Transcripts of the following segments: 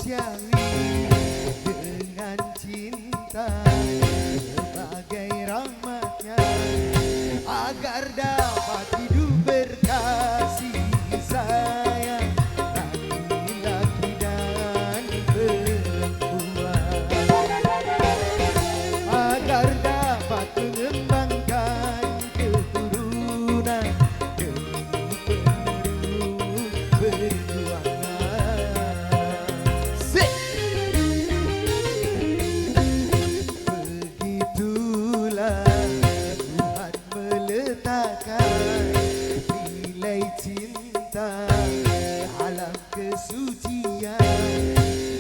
siali dengan cinta sebagai rahmatnya agar dapat hidup berkasih sayang laki-laki dan perempuan agar dapat mengembangkan keturunan demi penerus perjuangan. Begitulah Tuhan meletakkan nilai cinta alam kesucian.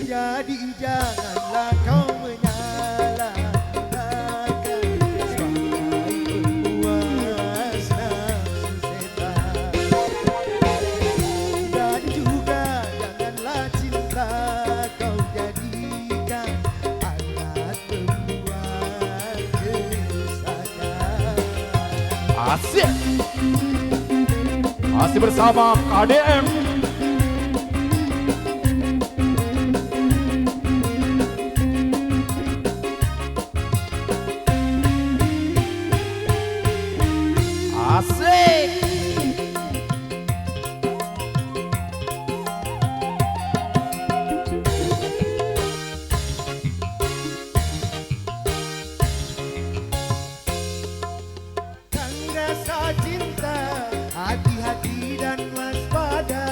Jadi janganlah kau menyalahgunakan sebagai pemuas nafsu setan. Dan juga janganlah cinta kau jadikan alat membuat kerusakan. Asik. Masih bersama KDM. Asik. Rasa cinta, hati-hati dan waspada,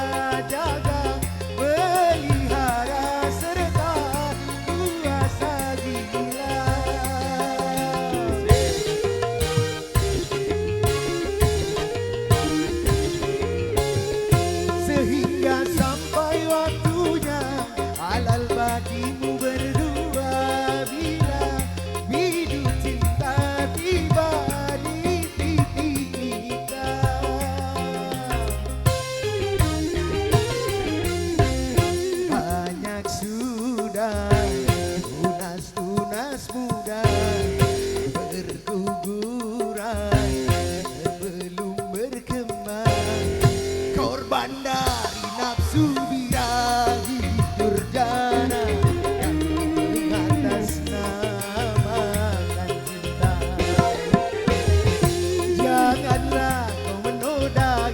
jaga, pelihara serta kuasa gila. Sehingga sampai waktunya halal bagimu berdua bila hidup cinta tiba. Tunas muda berguguran belum berkembang, korban dari nafsu birahi durjana yang mengatasnamakan cinta. Janganlah kau menodai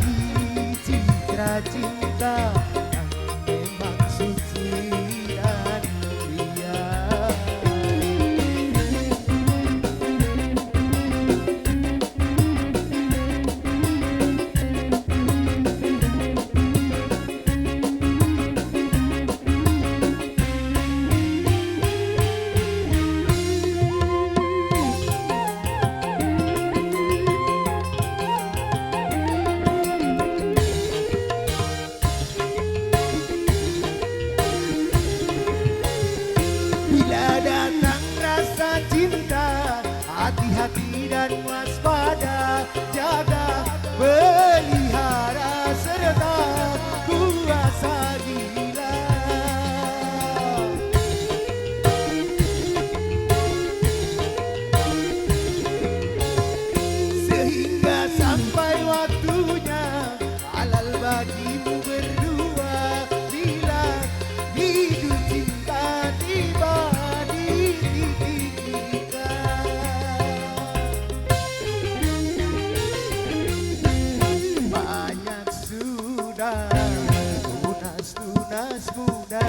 citra cinta yang memang suci dan mulia. Bila datang rasa cinta, hati-hati dan waspada, jaga, pelihara serta kuasa gila. Sehingga sampai waktunya halal bagimu berdua bila hidup cinta tiba di titik nikah. Banyak sudah tunas muda